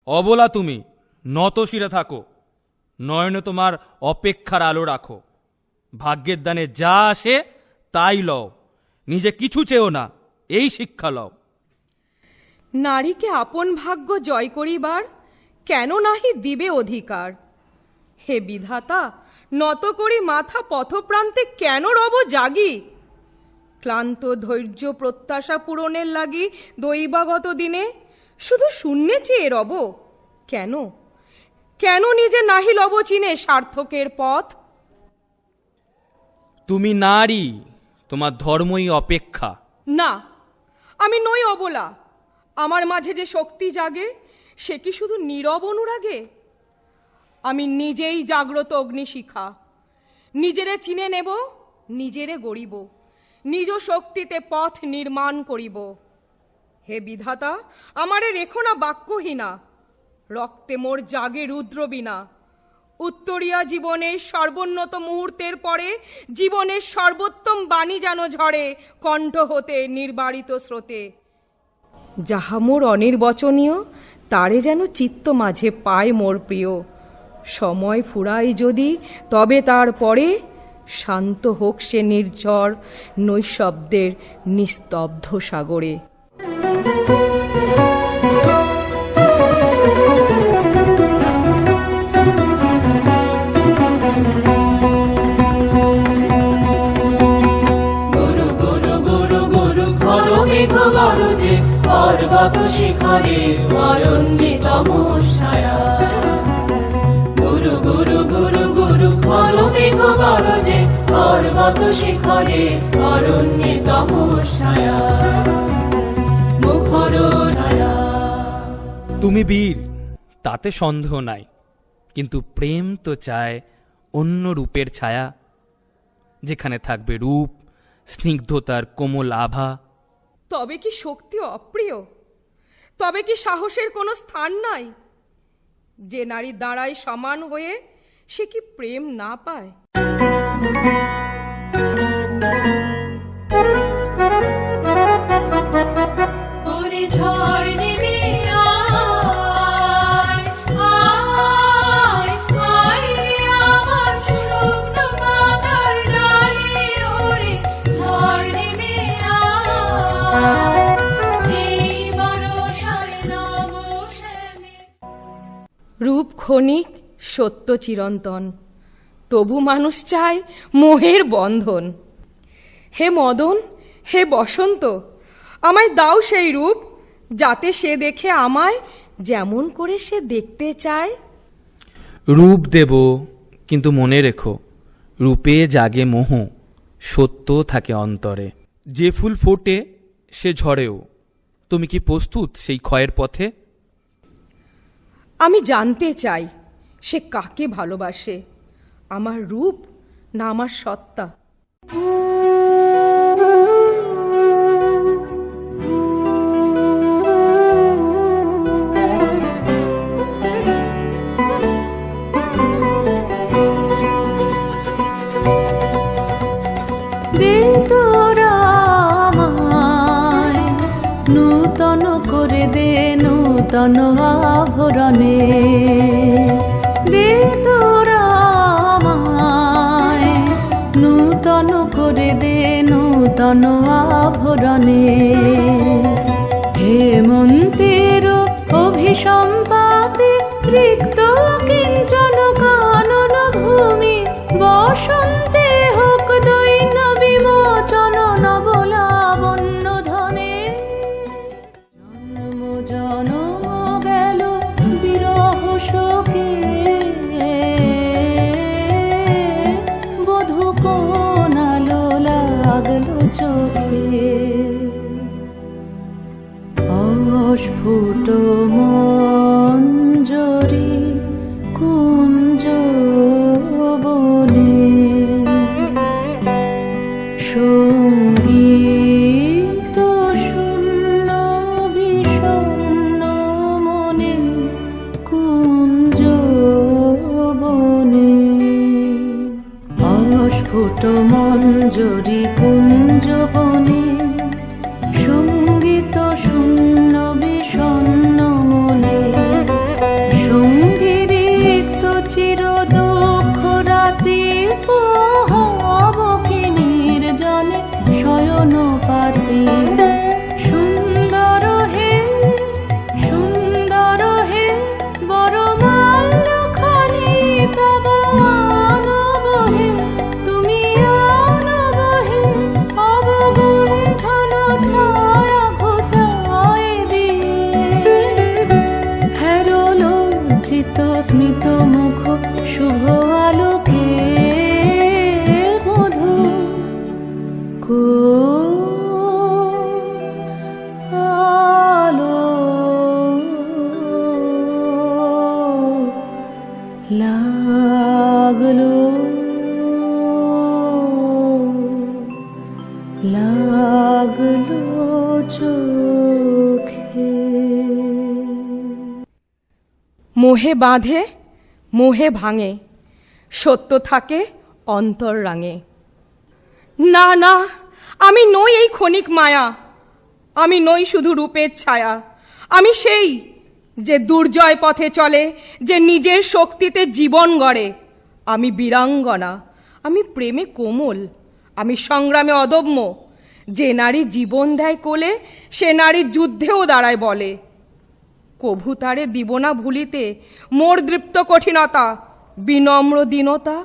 অবলা তুমি নত শিরে থাকো, নয়নে তোমার অপেক্ষার আলো রাখো। ভাগ্যের দানে যা আসে তাই লও, নিজে কিছু চেও না, এই শিক্ষা লও। নারীকে আপন ভাগ্য জয় করিবার কেন নাহি দিবে অধিকার? হে বিধাতা, নত করি মাথা পথপ্রান্তে কেন রব জাগি? ক্লান্ত ধৈর্য প্রত্যাশা পূরণের লাগি দৈবাগত দিনে শুধু শূন্যে চেয়ে রব কেন? কেন নিজে নাহি লব চিনে সার্থকের পথ? তুমি নারী, তোমার ধর্মই অপেক্ষা। না, আমি নই অবলা। আমার মাঝে যে শক্তি জাগে সে কি শুধু নীরব অনুরাগে? আমি নিজেই জাগ্রত অগ্নিশিখা, নিজেরে চিনে নেব, নিজেরে গড়িব, নিজ শক্তিতে পথ নির্মাণ করিব। হে বিধাতা, আমারে রেখো না বাক্যহীনা, রক্তে মোর জাগে রুদ্রবীণা। উত্তরিয়া জীবনের সর্বোন্নত মুহূর্তের পরে জীবনের সর্বোত্তম বাণী যেন ঝরে কণ্ঠ হতে নির্বারিত স্রোতে। যাহা মোর অনির্বচনীয় তারে যেন চিত্ত মাঝে পায় মোর প্রিয়। সময় ফুরাই যদি তবে তার পরে শান্ত হোক সে নির্ঝর নৈশব্দের নিস্তব্ধ সাগরে। পর্বত শিখরে অরণ্যিত ছায়া, গুরু গুরু গুরু গুরু ঘন মেঘ গরজে, পর্বত শিখরে অরণ্যিত ছায়া, মুখর ছায়া। তুমি বীর, তাতে সন্দেহ নাই, কিন্তু প্রেম তো চায় অন্য রূপের ছায়া, যেখানে থাকবে রূপ, স্নিগ্ধতার কোমল আভা। তবে কি শক্তি অপ্রিয়? তবে কি সাহসের কোনো স্থান নাই? যে নারী দাঁড়ায় সমান হয়ে সে কি প্রেম না পায়? রূপ ক্ষণিক, সত্য চিরন্তন, তবু মানুষ চায় মোহের বন্ধন। হে মদন, হে বসন্ত, আমায় দাও সেই রূপ, যাতে সে দেখে আমায় যেমন করে সে দেখতে চায়। রূপ দেব, কিন্তু মনে রেখো রূপে জাগে মোহ, সত্য থাকে অন্তরে। যে ফুল ফোটে সে ঝরেও, তুমি কি প্রস্তুত সেই ক্ষয়ের পথে? আমি জানতে চাই সে কাকে ভালোবাসে, আমার রূপ না আমার সত্তা। নূতন করে দে নূতন আভরণে, দে তোরা আমায় নূতন করে দে নূতন আভরণে। হেমন্তের অভিসম্পাতে রিক্ত কিঞ্চন কানন ভূমি, বসন্তে হোক দৈন্য বিমোচন নবলাবণ্য ধনে। জন্ম জনম গেল বিরহ শোকে, বধূ কোন আলো লাগলো চোখে। অস্ফুট মঞ্জরি কুঞ্জ বনে, সঙ্গীত শূন্য বিষণ্ণ মনে কুঞ্জ বনে। অস্ফুট মঞ্জরি কুঞ্জ বনে, সঙ্গীত শূন্য বিষণ্ণ মনে চোখে। মোহে বাঁধে মোহে ভাঙে, সত্য থাকে অন্তর রাঙে। না না, আমি নই এই ক্ষণিক মায়া, আমি নই শুধু রূপের ছায়া। আমি সেই যে দুর্জয় পথে চলে, যে নিজের শক্তিতে জীবন গড়ে। আমি বীরাঙ্গনা, আমি প্রেমে কোমল, আমি সংগ্রামে অদম্য। যে নারী জীবন দেয় কোলে, সে নারী যুদ্ধেও দাঁড়ায় বলে। কভু তারে দিব না ভুলিতে মোর দৃপ্ত কঠিনতা, বিনম্র দীনতা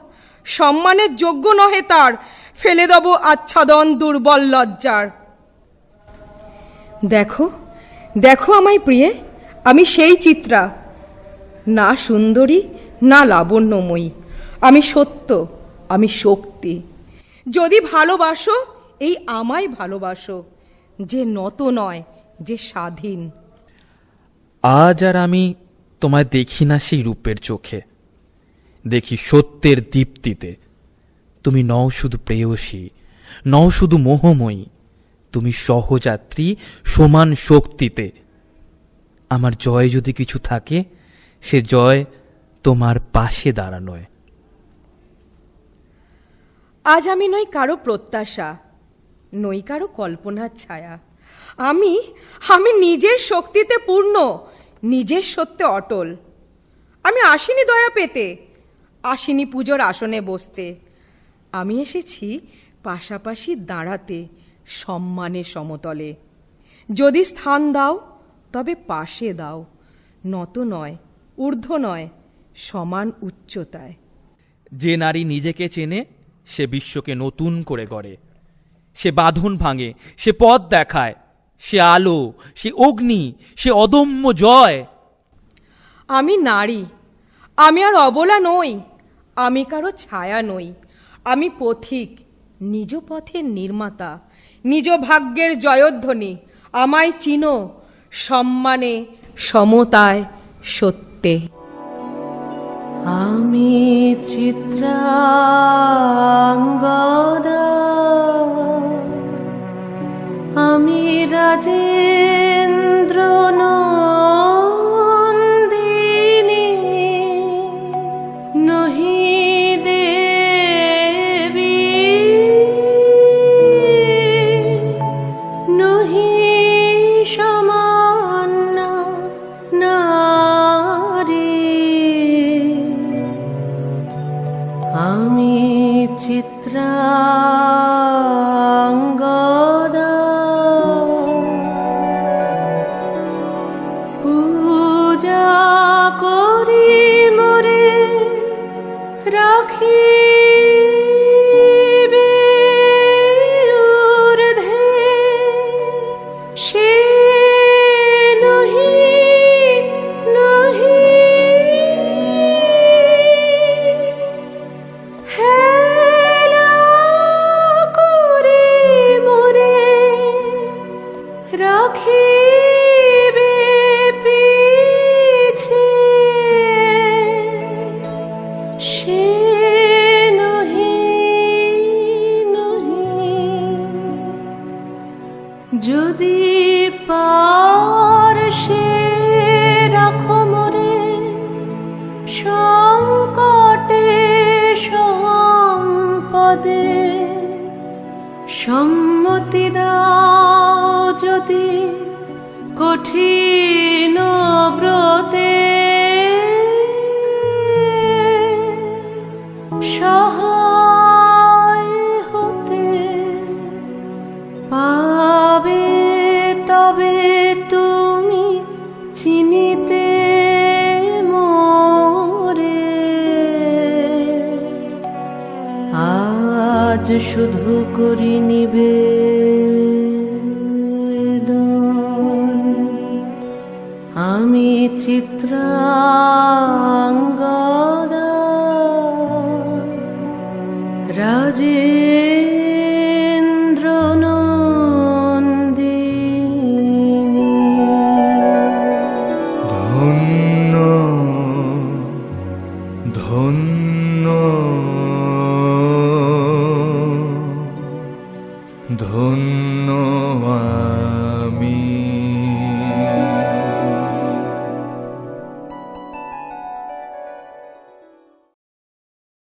সম্মানের যোগ্য নহে তার, ফেলে দেব আচ্ছাদন দুর্বল লজ্জার। দেখো দেখো আমায় প্রিয়ে, আমি সেই চিত্রা, না সুন্দরী না লাবণ্যময়ী। আমি সত্য, আমি শক্তি। যদি ভালোবাসো এই আমায় ভালোবাসো, যে নত নয়, যে স্বাধীন। আজ আর আমি তোমায় দেখি না সেই রূপের চোখে, দেখি সত্যের দীপ্তিতে। তুমি নও শুধু প্রেয়সী, নও শুধু মোহময়ী, তুমি সহযাত্রী সমান শক্তিতে। আমার জয় যদি কিছু থাকে, সে জয় তোমার পাশে দাঁড়ানোয়। আজ আমি নই কারো প্রত্যাশা, নই কারো কল্পনার ছায়া। আমি আমি নিজের শক্তিতে পূর্ণ, নিজের সত্যে অটল। আমি আসিনি দয়া পেতে, আসিনি পুজোর আসনে বসতে। আমি এসেছি পাশাপাশি দাঁড়াতে, সম্মানের সমতলে। যদি স্থান দাও তবে পাশে দাও, নত নয়, ঊর্ধ্ব নয়, সমান উচ্চতায়। যে নারী নিজেকে চেনে, সে বিশ্বকে নতুন করে গড়ে। সে বাঁধন ভাঙে, সে পথ দেখায়, সে আলো, সে অগ্নি, সে অদম্য জয়। আমি নারী, আমি আর অবলা নই, আমি কারো ছায়া নই। আমি পথিক, নিজ পথের নির্মাতা, নিজ ভাগ্যের জয়ধ্বনি। আমায় চিনো সম্মানে, সমতায়, সত্যে। আমি চিত্রাঙ্গদা, আমি রাজেন্দ্র নন্দিনী, নহি দেবী, নহি সমান্না নারী। আমি চিত্রাঙ্গদা, পূজা করি মোরে রাখিবে ঊর্ধ্বে, সে নহি নহি হেলা করে মোরে রাখিবে পিছে, সে নহি নহি। যদি পারশে রাখো মোরে সংকটে সম্পদে, সম্মতি দাও যদি কঠিন ব্রতে, সহায় হতে পাবে তবে তুমি চিনিতে মোরে। আজ শুধু করি নিবেদন, আমি চিত্রা